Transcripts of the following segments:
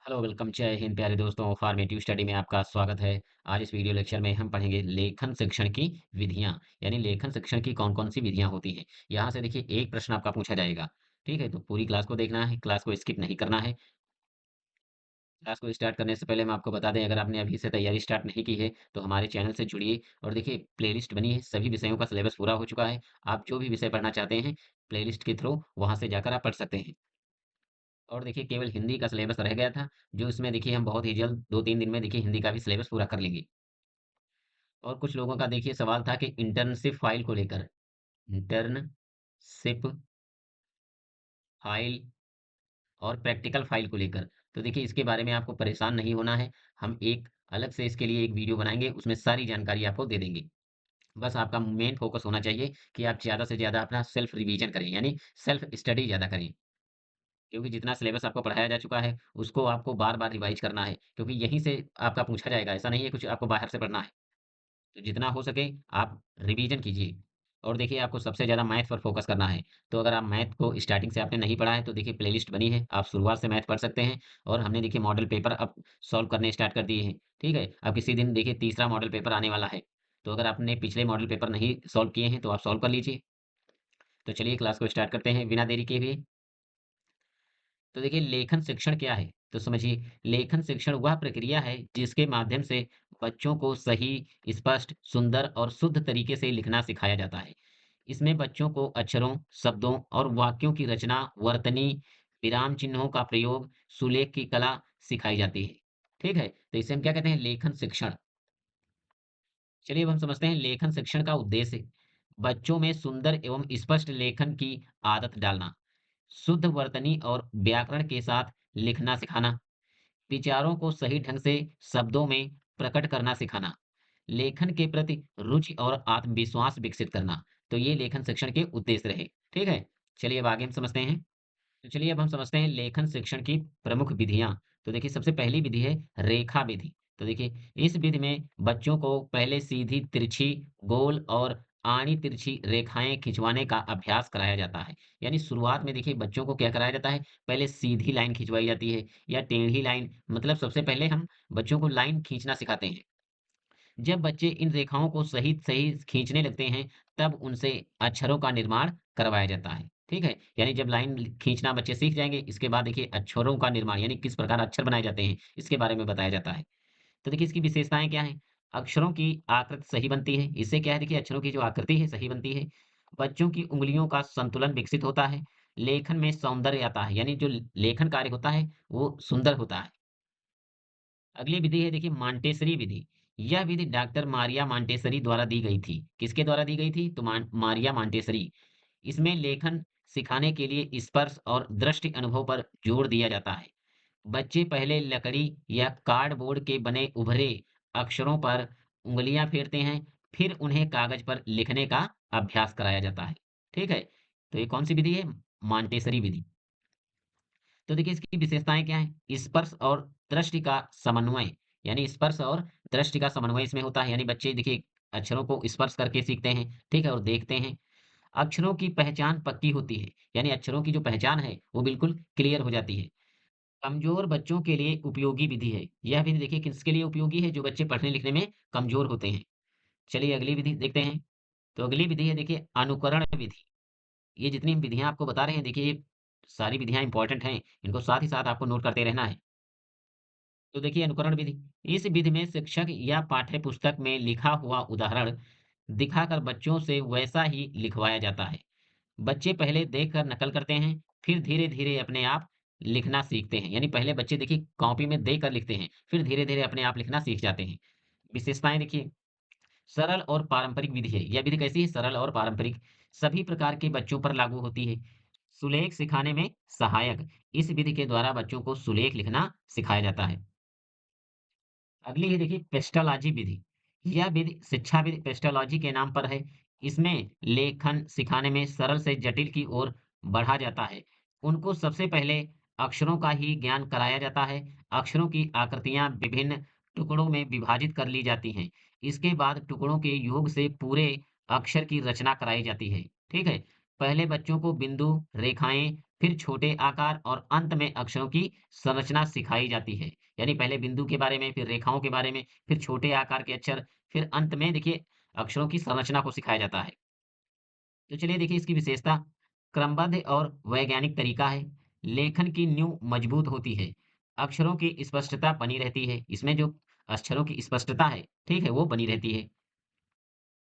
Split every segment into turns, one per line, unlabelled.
Hello welcome जय हिंद प्यारे दोस्तों फॉर्मेटिव स्टडी में आपका स्वागत है। आज इस वीडियो लेक्चर में हम पढ़ेंगे लेखन शिक्षण की विधियां। यानी लेखन शिक्षण की कौन कौन सी विधियां होती हैं। यहाँ से देखिए एक प्रश्न आपका पूछा जाएगा। ठीक है, तो पूरी क्लास को देखना है, क्लास को स्किप नहीं करना है। क्लास को स्टार्ट करने से पहले हम आपको बता दें, अगर आपने अभी से तैयारी स्टार्ट नहीं की है तो हमारे चैनल से जुड़िए। और देखिए प्लेलिस्ट बनी है, सभी विषयों का सिलेबस पूरा हो चुका है। आप जो भी विषय पढ़ना चाहते हैं प्लेलिस्ट के थ्रू वहां से जाकर आप पढ़ सकते हैं। और देखिए केवल हिंदी का सिलेबस रह गया था, जो इसमें देखिए हम बहुत ही जल्द 2-3 दिन में देखिए हिंदी का भी सिलेबस पूरा कर लेंगे। और कुछ लोगों का देखिए सवाल था कि इंटर्नशिप फाइल को लेकर, इंटर्नशिप फाइल और प्रैक्टिकल फाइल को लेकर। तो देखिए इसके बारे में आपको परेशान नहीं होना है। हम एक अलग से इसके लिए एक वीडियो बनाएँगे, उसमें सारी जानकारी आपको दे देंगे। बस आपका मेन फोकस होना चाहिए कि आप ज़्यादा से ज़्यादा अपना सेल्फ रिवीजन करें, यानी सेल्फ स्टडी ज़्यादा करें। क्योंकि जितना सिलेबस आपको पढ़ाया जा चुका है, उसको आपको बार-बार रिवाइज़ करना है, क्योंकि यहीं से आपका पूछा जाएगा, ऐसा नहीं है कुछ आपको बाहर से पढ़ना है। तो जितना हो सके आप रिवीजन कीजिए। और देखिए आपको सबसे ज़्यादा मैथ पर फोकस करना है। तो अगर आप मैथ को स्टार्टिंग से आपने नहीं पढ़ा है, तो देखिए प्लेलिस्ट बनी है, आप शुरुआत से मैथ पढ़ सकते हैं। और हमने देखिए मॉडल पेपर अब सॉल्व करने स्टार्ट कर दिए हैं, ठीक है? अब किसी दिन देखिए तीसरा मॉडल पेपर आने वाला है, तो अगर आपने पिछले मॉडल पेपर नहीं सॉल्व किए हैं, तो आप सॉल्व कर लीजिए। तो चलिए क्लास को स्टार्ट करते हैं बिना देरी के हुए। तो देखिए लेखन शिक्षण क्या है? तो समझिए, लेखन शिक्षण वह प्रक्रिया है जिसके माध्यम से बच्चों को सही, स्पष्ट, सुंदर और शुद्ध तरीके से लिखना सिखाया जाता है। इसमें बच्चों को अक्षरों, शब्दों और वाक्यों की रचना, वर्तनी, विराम चिन्हों का प्रयोग, सुलेख की कला सिखाई जाती है। ठीक है? तो इसे हम क्या कहते हैं? लेखन शिक्षण। चलिए अब हम समझते हैं लेखन शिक्षण का उद्देश्य। बच्चों में सुंदर एवं स्पष्ट लेखन की आदत डालना, शुद्ध वर्तनी और व्याकरण के साथ लिखना सिखाना, विचारों को सही ढंग से शब्दों में प्रकट करना सिखाना, लेखन के प्रति रुचि और आत्मविश्वास विकसित करना। तो ये लेखन शिक्षण के उद्देश्य रहे। ठीक है? चलिए अब आगे हम समझते हैं। तो चलिए अब हम समझते हैं लेखन शिक्षण की प्रमुख विधियां। तो देखिए सबसे पहली विधि है रेखा विधि। तो देखिए इस विधि में बच्चों को पहले सीधी, तिरछी, गोल और आड़ी तिरछी रेखाएं खिंचवाने का अभ्यास कराया जाता है। यानी शुरुआत में देखिए बच्चों को क्या कराया जाता है, पहले सीधी लाइन खिंचवाई जाती है या टेढ़ी लाइन, मतलब सबसे पहले हम बच्चों को लाइन खींचना सिखाते हैं। जब बच्चे इन रेखाओं को सही सही खींचने लगते हैं, तब उनसे अक्षरों का निर्माण करवाया जाता है। ठीक है? यानी जब लाइन खींचना बच्चे सीख जाएँगे, इसके बाद देखिए अक्षरों का निर्माण यानी किस प्रकार अक्षर बनाए जाते हैं, इसके बारे में बताया जाता है। तो देखिए इसकी विशेषताएँ क्या हैं? अक्षरों की आकृति सही बनती है। इससे क्या है, देखिए अक्षरों की जो आकृति है सही बनती है। बच्चों की उँगलियों का संतुलन विकसित होता है। लेखन में सौंदर्य आता है, यानी जो लेखन कार्य होता है, वो सुंदर होता है। अगली विधि है देखिए मांटेसरी विधि। यह विधि डॉक्टर मारिया मांटेसरी द्वारा दी गई थी। किसके द्वारा दी गई थी? तो मारिया मांटेसरी। इसमें लेखन सिखाने के लिए स्पर्श और दृष्टि अनुभव पर जोर दिया जाता है। बच्चे पहले लकड़ी या कार्डबोर्ड के बने उभरे अक्षरों पर उंगलियां फेरते हैं, फिर उन्हें कागज पर लिखने का अभ्यास कराया जाता है। ठीक है? तो ये कौन सी विधि है? मांटेसरी विधि। तो देखिए इसकी विशेषताएँ क्या हैं? स्पर्श और दृष्टि का समन्वय, यानी स्पर्श और दृष्टि का समन्वय इसमें होता है। यानी बच्चे देखिए अक्षरों को स्पर्श करके सीखते हैं, ठीक है? और देखते हैं। अक्षरों की पहचान पक्की होती है, यानी अक्षरों की जो पहचान है, वो बिल्कुल क्लियर हो जाती है। कमज़ोर बच्चों के लिए उपयोगी विधि है। यह विधि देखिए किसके लिए उपयोगी है? जो बच्चे पढ़ने-लिखने में कमज़ोर होते हैं। चलिए अगली विधि देखते हैं। तो अगली विधि है देखिए अनुकरण विधि। ये जितनी विधियाँ आपको बता रहे हैं, देखिए ये सारी विधियाँ इम्पोर्टेंट हैं। इनको साथ ही साथ आपको नोट करते रहना है। तो देखिए अनुकरण विधि। इस विधि में शिक्षक या पाठ्य पुस्तक में लिखा हुआ उदाहरण दिखाकर बच्चों से वैसा ही लिखवाया जाता है। बच्चे पहले देखकर नकल करते हैं, फिर धीरे-धीरे अपने आप लिखना सीखते हैं। यानी पहले बच्चे देखिए कॉपी में देखकर लिखते हैं, फिर धीरे-धीरे अपने आप लिखना सीख जाते हैं। विशेषताएँ देखिए, सरल और पारंपरिक विधि है। यह विधि कैसी है? सरल और पारंपरिक, सभी प्रकार के बच्चों पर लागू होती है। सुलेख सिखाने में सहायक, इस विधि के द्वारा बच्चों को सुलेख लिखना सिखाया जाता है। अगली है देखिए पेस्टोलॉजी विधि। यह विधि शिक्षा विधि पेस्टोलॉजी के नाम पर है। इसमें लेखन सिखाने में सरल से जटिल की ओर बढ़ा जाता है। उनको सबसे पहले अक्षरों का ही ज्ञान कराया जाता है। अक्षरों की आकृतियां विभिन्न टुकड़ों में विभाजित कर ली जाती हैं। इसके बाद टुकड़ों के योग से पूरे अक्षर की रचना कराई जाती है। ठीक है? पहले बच्चों को बिंदु, रेखाएं, फिर छोटे आकार और अंत में अक्षरों की संरचना सिखाई जाती है। यानी पहले बिंदु के बारे में, फिर रेखाओं के बारे में, फिर छोटे आकार के अक्षर, फिर अंत में देखिए अक्षरों की संरचना को सिखाया जाता है। तो चलिए देखिए इसकी विशेषता, क्रमबद्ध और वैज्ञानिक तरीका है, लेखन की नींव मजबूत होती है, अक्षरों की स्पष्टता बनी रहती है, इसमें जो अक्षरों की स्पष्टता है, ठीक है, वो बनी रहती है।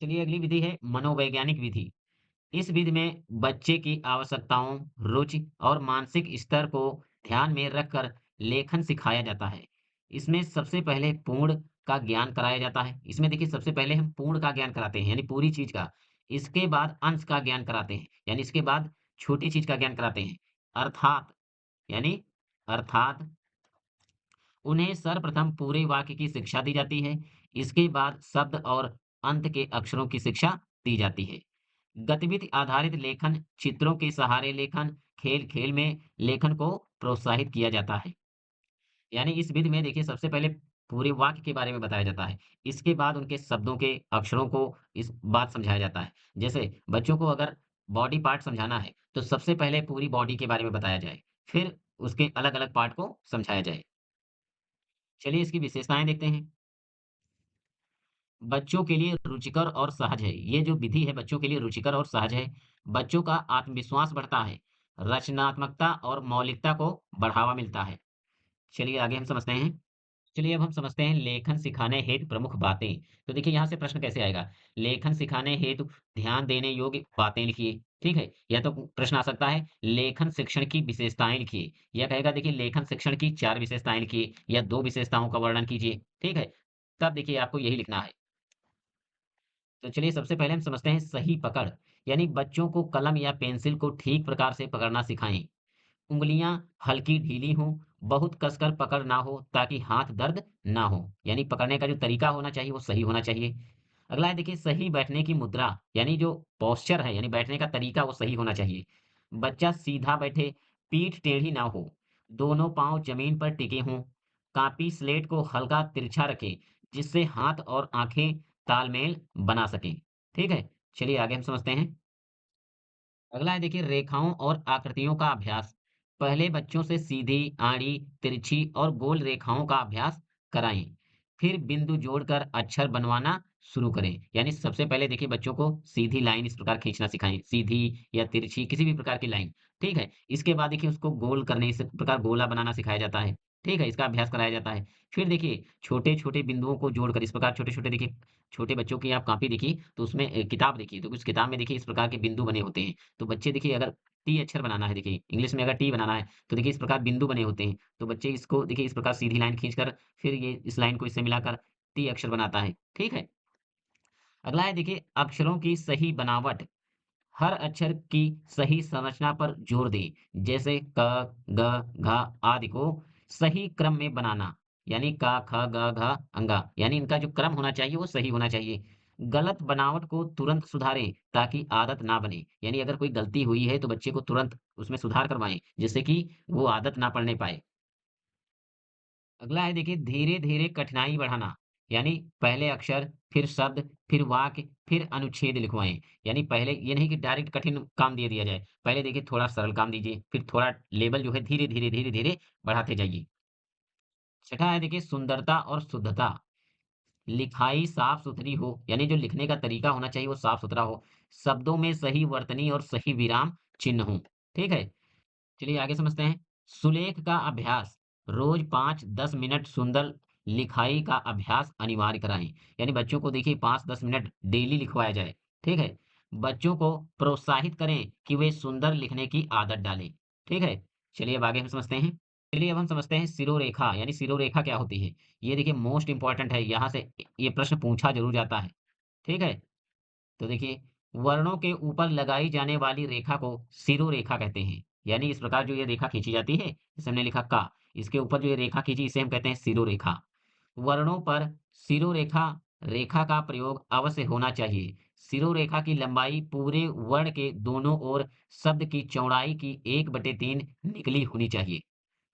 चलिए अगली विधि है मनोवैज्ञानिक विधि। इस विधि में बच्चे की आवश्यकताओं, रुचि और मानसिक स्तर को ध्यान में रखकर लेखन सिखाया जाता है। इसमें सबसे पहले पूर्ण का ज्ञान कराया जाता है। इसमें देखिए सबसे पहले हम पूर्ण का ज्ञान कराते हैं, यानी पूरी चीज का। इसके बाद अंश का ज्ञान कराते हैं, यानी इसके बाद छोटी चीज का ज्ञान कराते हैं। अर्थात यानी अर्थात उन्हें सर्वप्रथम पूरे वाक्य की शिक्षा दी जाती है। इसके बाद शब्द और अंत के अक्षरों की शिक्षा दी जाती है। गतिविधि आधारित लेखन, चित्रों के सहारे लेखन, खेल-खेल में लेखन को प्रोत्साहित किया जाता है। यानी इस विधि में देखिए सबसे पहले पूरे वाक्य के बारे में बताया जाता है। इसके बाद उनके शब्दों के अक्षरों को इस बात समझाया जाता है। जैसे बच्चों को अगर बॉडी पार्ट समझाना है, तो सबसे पहले पूरी बॉडी के बारे में बताया जाए, फिर उसके अलग-अलग पार्ट को समझाया जाए। चलिए इसकी विशेषताएँ देखते हैं। बच्चों के लिए रुचिकर और सहज है। ये जो विधि है बच्चों के लिए रुचिकर और सहज है। बच्चों का आत्मविश्वास बढ़ता है। रचनात्मकता और मौलिकता को बढ़ावा मिलता है। चलिए आगे हम समझते हैं। चलिए अब हम समझते हैं लेखन सिखाने हेतु प्रमुख बातें। तो देखिए यहाँ से प्रश्न कैसे आएगा? लेखन सिखाने हेतु ध्यान देने योग्य बातें लिखिए, ठीक है? या तो प्रश्न आ सकता है लेखन शिक्षण की विशेषताएँ लिखिए, या कहेगा देखिए लेखन शिक्षण की 4 विशेषताएँ लिखिए या 2 विशेषताओं का वर्णन कीजिए, ठीक है? तब देखिए आपको यही लिखना है। तो चलिए सबसे पहले हम समझते हैं सही पकड़, यानी बच्चों को कलम या पेंसिल को ठीक प्रकार से पकड़ना सिखाएं। उंगलियां हल्की ढीली हों, बहुत कसकर पकड़ ना हो ताकि हाथ दर्द ना हो। यानी पकड़ने का जो तरीका होना चाहिए वो सही होना चाहिए। अगला है देखिए सही बैठने की मुद्रा, यानी जो पोस्चर है यानी बैठने का तरीका वो सही होना चाहिए। बच्चा सीधा बैठे, पीठ टेढ़ी ना हो, दोनों पांव जमीन पर टिके हों, कॉपी स्लेट को हल्का तिरछा रखें जिससे हाथ और आंखें तालमेल बना सकें। ठीक है, चलिए आगे हम समझते हैं। अगला है देखिए रेखाओं और आकृतियों का अभ्यास। पहले बच्चों से सीधी, आड़ी, तिरछी और गोल रेखाओं का अभ्यास कराएं। फिर बिंदु जोड़कर अक्षर बनवाना शुरू करें। यानी सबसे पहले देखिए बच्चों को सीधी लाइन इस प्रकार खींचना सिखाएं, सीधी या तिरछी किसी भी प्रकार की लाइन। ठीक है, इसके बाद देखिए उसको गोल करने इस प्रकार गोला बनाना सिखाया जाता है। ठीक है, इसका अभ्यास कराया जाता है। फिर देखिए छोटे छोटे बिंदुओं को जोड़कर इस प्रकार छोटे छोटे देखिए, छोटे बच्चों की आप कॉपी देखिए तो उसमें किताब देखिए तो उस किताब में देखिए इस प्रकार के बिंदु बने होते हैं। तो बच्चे देखिए अगर टी अक्षर बनाना है देखिए, इंग्लिश में अगर टी बनाना है, तो देखिए इस प्रकार बिंदु बने होते हैं। तो बच्चे इसको देखिए इस प्रकार सीधी लाइन खींचकर फिर ये इस लाइन को इससे मिलाकर टी अक्षर बनाता है। ठीक है? अगला है देखिए अक्षरों की सही बनावट। हर अक्षर की सही संरचना पर जोर दें। जैसे क, ग, घ आदि को सही क्रम में बनाना। यानी क, ख, ग, घ, अंगा। यानी इनका जो क्रम होना चाहिए वो सही होना चाहिए। गलत बनावट को तुरंत सुधारें ताकि आदत ना बने। यानी अगर कोई गलती हुई है तो बच्चे को तुरंत उसमें सुधार करवाएं जिससे कि वो आदत ना पड़ने पाए। अगला है देखिए धीरे-धीरे कठिनाई बढ़ाना, यानी पहले अक्षर, फिर शब्द, फिर वाक्य, फिर अनुच्छेद लिखवाएँ। यानी पहले ये नहीं कि डायरेक्ट कठिन काम दे दिया जाए। पहले देखिए थोड़ा सरल काम दीजिए, फिर थोड़ा लेवल जो है धीरे-धीरे, धीरे-धीरे बढ़ाते जाइए। छठा है देखिए सुंदरता और शुद्धता। लिखाई साफ-सुथरी हो, यानी जो लिखने का तरीका होना चाहिए वो साफ-सुथरा हो। शब्दों में सही वर्तनी और सही विराम चिन्ह हों। ठीक है? चलिए आगे समझते हैं। सुलेख का अभ्यास। रोज 5-10 मिनट सुंदर लिखाई का अभ्यास अनिवार्य कराएं। यानी बच्चों को देखिए 5-10 मिनट डेली लिखवाया जाए। ठीक है? बच्चों को प्रोत्साहित करें कि वे सुंदर लिखने की आदत डालें। ठीक है? चलिए अब आगे हम समझते हैं। चलिए अब हम समझते हैं सिरोरेखा, यानी सिरोरेखा क्या होती है? ये देखिए मोस्ट इम्पोर्टेंट है। यहाँ से ये प्रश्न पूछा ज़रूर जाता है। ठीक है? तो देखिए वर्णों के ऊपर लगाई जाने वाली रेखा को सिरोरेखा कहते हैं। यानी इस प्रकार जो ये रेखा खींची जाती है, जैसे हमने लिखा का, इसके ऊपर जो ये रेखा खींची इसे हम कहते हैं सिरोरेखा। वर्णों पर सिरोरेखा रेखा का प्रयोग अवश्य होना चाहिए। सिरोरेखा की लंबाई पूरे वर्ण के दोनों ओर शब्द की चौड़ाई की 1/3 निकली होनी चाहिए।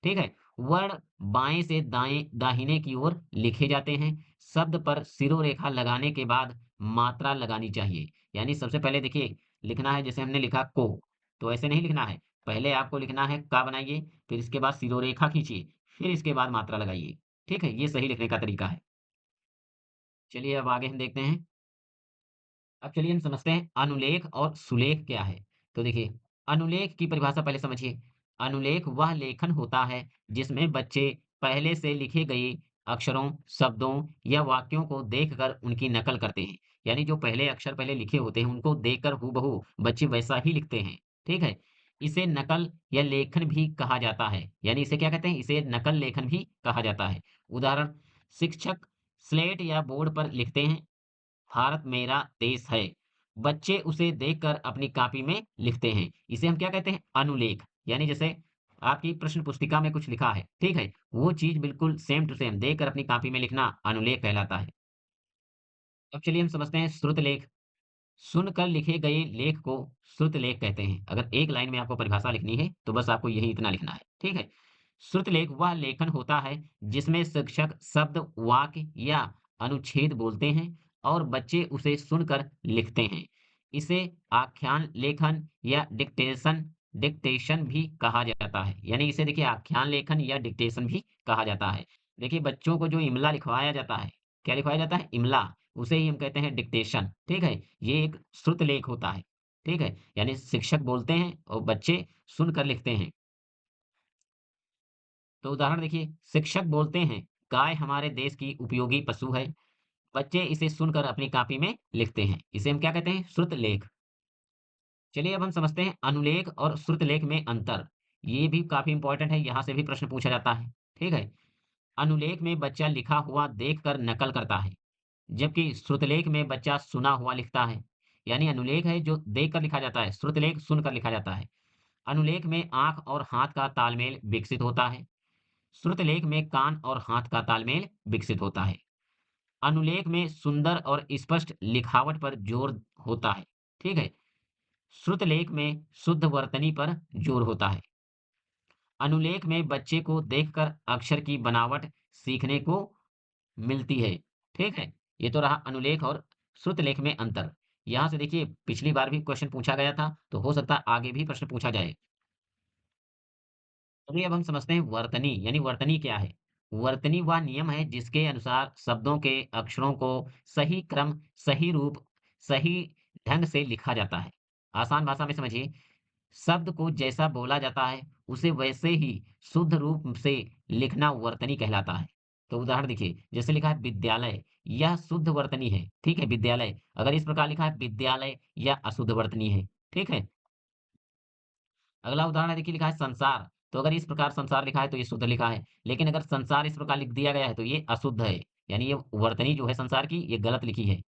ठीक है? वर्ण बाएँ से दाएँ दाहिने की ओर लिखे जाते हैं। शब्द पर सिरोरेखा लगाने के बाद मात्रा लगानी चाहिए। यानी सबसे पहले देखिए लिखना है जैसे हमने लिखा को, तो ऐसे नहीं लिखना है। पहले आपको लिखना है का बनाइए, फिर इसके बाद सिरोरेखा खींचिए, फिर इसके बाद मात्रा लगाइए। ठीक है? ये सही लिखने का तरीका है। चलिए अब आगे हम देखते हैं। अब चलिए हम समझते हैं अनुलेख और सुलेख क्या है। तो देखिए, अनुलेख की परिभाषा पहले समझिए। अनुलेख वह लेखन होता है जिसमें बच्चे पहले से लिखे गए अक्षरों, शब्दों या वाक्यों को देखकर उनकी नकल करते हैं। यानी जो पहले अक्षर पहले लिखे होते हैं, उनको देखकर हूबहू बच्चे वैसा ही लिखते हैं। ठीक है? इसे नकल या लेखन भी कहा जाता है। यानी इसे क्या कहते हैं? इसे नकल लेखन भी कहा जाता है। उदाहरण, शिक्षक स्लेट या बोर्ड पर लिखते हैं, भारत मेरा देश है। बच्चे उसे देखकर अपनी कॉपी में लिखते हैं। इसे हम क्या कहते हैं? अनुलेख। यानी जैसे आपकी प्रश्न पुस्तिका में कुछ लिखा है, ठीक है? वो चीज़ बिल्कुल सेम टू सेम देखकर अपनी कॉपी में लिखना अनुलेख कहलाता है। अब चलिए हम समझते हैं श्रुत लेख। सुनकर लिखे गए लेख को श्रुत लेख कहते हैं। अगर एक लाइन में आपको परिभाषा लिखनी है, तो बस आपको यही इतना लिखना है, ठीक है? श्रुत लेख वह लेखन होता है जिसमें शिक्षक शब्द, वाक्य या अनुच्छेद बोलते हैं और बच्चे उसे सुनकर लिखते हैं। इसे आख्यान लेखन या डिक्टेशन भी कहा जाता है। यानी इसे देखिए आख्यान लेखन या डिक्टेशन भी कहा जाता है। देखिए बच्चों को जो इमला लिखवाया जाता है, क्या लिखवाया जाता है? इमला। उसे ही हम कहते हैं डिक्टेशन, ठीक है? ये एक श्रुत लेख होता है, ठीक है? यानी शिक्षक बोलते हैं और बच्चे सुनकर लिखते हैं। तो उदाहरण देखिए, शिक्षक बोलते हैं, गाय हमारे देश की उपयोगी पशु है। बच्चे इसे सुनकर अपनी कॉपी में लिखते हैं। इसे हम क्या कहते हैं? श्रुत लेख। चलिए अब हम समझते हैं अनुलेख और श्रुत लेख में अंतर। ये भी काफ़ी इम्पोर्टेंट है, यहाँ से भी प्रश्न पूछा जाता है, ठीक है? अनुलेख में बच्चा लिखा हुआ देखकर नकल करता है, जबकि श्रुतलेख में बच्चा सुना हुआ लिखता है। यानी अनुलेख है जो देखकर लिखा जाता है, श्रुतलेख सुनकर लिखा जाता है। अनुलेख में आँख और हाथ का तालमेल विकसित होता है। श्रुतलेख में कान और हाथ का तालमेल विकसित होता है। अनुलेख में सुंदर और स्पष्ट लिखावट पर जोर होता है, ठीक है? श्रुतलेख में शुद्ध वर्तनी पर जोर होता है। अनुलेख में बच्चे को देखकर अक्षर की बनावट सीखने को मिलती है, ठीक है? ये तो रहा अनुलेख और श्रुतलेख में अंतर। यहाँ से देखिए पिछली बार भी क्वेश्चन पूछा गया था, तो हो सकता है आगे भी प्रश्न पूछा जाए। चलिए अब हम समझते हैं वर्तनी, यानी वर्तनी क्या है? वर्तनी वह नियम है जिसके अनुसार शब्दों के अक्षरों को सही क्रम, सही रूप, सही ढंग से लिखा जाता है। आसान भाषा में समझिए, शब्द को जैसा बोला जाता है, उसे वैसे ही शुद्ध रूप से लिखना वर्तनी कहलाता है। तो उदाहरण देखिए, जैसे लिखा है विद्यालय, यह शुद्ध वर्तनी है, ठीक है? विद्यालय। अगर इस प्रकार लिखा है विद्यालय, यह अशुद्ध वर्तनी है, ठीक है? अगला उदाहरण है, देखिए लिखा है संसार, तो अगर इस प्रकार संसार लिखा है तो ये शुद्ध लिखा है। लेकिन अगर संसार इस प्रकार लिख दिया गया है तो ये अशुद्ध है। यानी ये वर्तनी जो है संसार की, ये गलत लिखी है।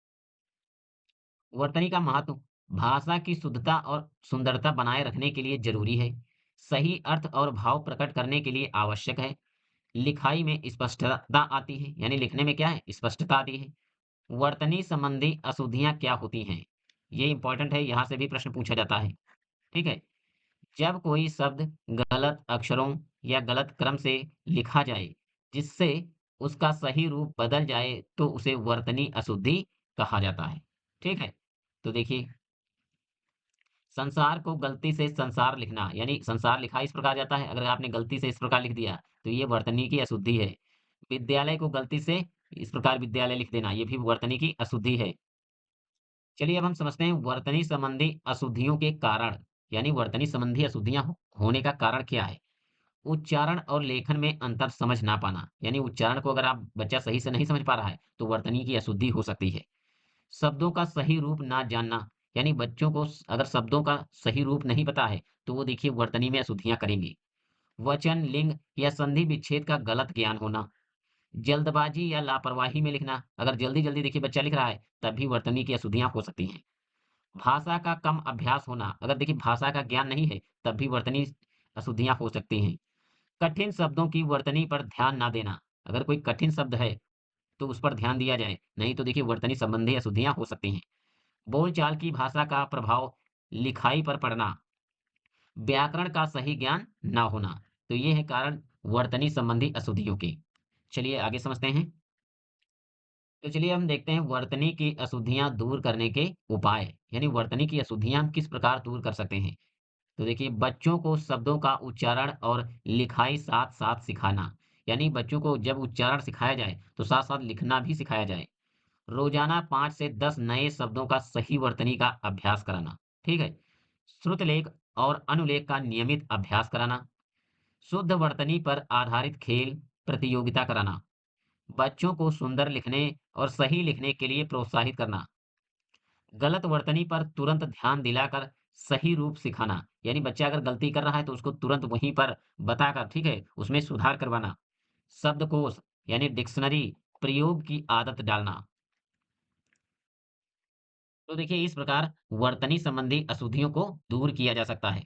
वर्तनी का महत्व भाषा की शुद्धता और सुंदरता बनाए रखने के लिए जरूरी है। सही अर्थ और भाव प्रकट करने के लिए आवश्यक है। लिखाई में स्पष्टता आती है, यानी लिखने में क्या है? स्पष्टता आती है। वर्तनी संबंधी अशुद्धियां क्या होती हैं? ये इंपॉर्टेंट है, यहाँ से भी प्रश्न पूछा जाता है। ठीक है? जब कोई शब्द गलत अक्षरों या गलत क्रम से लिखा जाए, जिससे उसका सही रूप बदल जाए, तो उसे वर्तनी अशुद्धि कहा जाता है। ठीक है? तो देखिए, संसार को गलती से संसार लिखना, यानी संसार लिखा इस प्रकार जाता है, अगर आपने गलती से इस प्रकार लिख दिया, तो ये वर्तनी की अशुद्धि है। विद्यालय को गलती से इस प्रकार विद्यालय लिख देना, ये भी वर्तनी की अशुद्धि है। चलिए अब हम समझते हैं वर्तनी संबंधी अशुद्धियों के कारण, यानी वर्तनी संबंधी अशुद्धियां होने का कारण क्या है? उच्चारण और लेखन में अंतर समझ ना पाना, यानी उच्चारण को अगर आप बच्चा सही से नहीं समझ पा रहा है, तो वर्तनी की अशुद्धि हो सकती है। शब्दों का सही रूप ना जानना, यानी बच्चों को अगर शब्दों का सही रूप नहीं पता है, तो वो देखिए वर्तनी में अशुद्धियां करेंगे। वचन, लिंग या संधि विच्छेद का गलत ज्ञान होना, जल्दबाजी या लापरवाही में लिखना, अगर जल्दी-जल्दी देखिए बच्चा लिख रहा है, तब भी वर्तनी की अशुद्धियां हो सकती हैं। भाषा का कम अभ्यास होना, अगर देखिए भाषा का ज्ञान नहीं है, तब भी वर्तनी अशुद्धियां हो सकती हैं। कठिन शब्दों की वर्तनी पर ध्यान ना देना, अगर कोई कठिन शब्द है, तो उस पर ध्यान दिया जाए, नहीं तो देखिए वर्तनी संबंधी अशुद्धियां हो सकती हैं। बोलचाल की भाषा का प्रभाव लिखाई पर पड़ना, व्याकरण का सही ज्ञान ना होना, तो ये है कारण वर्तनी संबंधी अशुद्धियों के। चलिए आगे समझते हैं। तो चलिए हम देखते हैं वर्तनी की अशुद्धियां दूर करने के उपाय, यानी वर्तनी की अशुद्धियां हम किस प्रकार दूर कर सकते हैं। तो देखिए बच्चों को शब्दों का उच्चारण और लिखाई साथ-साथ सिखाना। यानी बच्चों को जब उच्चारण सिखाया जाए, तो साथ-साथ लिखना भी सिखाया जाए। रोजाना 5 से 10 नए शब्दों का सही वर्तनी का अभ्यास कराना। ठीक है? श्रुतलेख और अनुलेख का नियमित अभ्यास कराना। शुद्ध वर्तनी पर आधारित खेल प्रतियोगिता कराना। बच्चों को सुंदर लिखने और सही लिखने के लिए प्रोत्साहित करना। गलत वर्तनी पर तुरंत ध्यान दिलाकर सही रूप सिखाना। यानी बच्चा अगर गलती कर रहा है तो उसको तुरंत वहीं पर बताकर, ठीक है, उसमें सुधार करवाना। शब्दकोश यानी डिक्शनरी प्रयोग की आदत डालना। तो देखिए इस प्रकार वर्तनी संबंधी अशुद्धियों को दूर किया जा सकता है।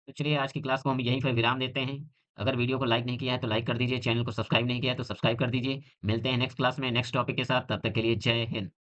तो चलिए आज की क्लास को हम यहीं पर विराम देते हैं। अगर वीडियो को लाइक नहीं किया है तो लाइक कर दीजिए, चैनल को सब्सक्राइब नहीं किया है तो सब्सक्राइब कर दीजिए। मिलते हैं नेक्स्ट क्लास में नेक्स्ट टॉपिक के साथ, तब तक के लिए जय हिंद।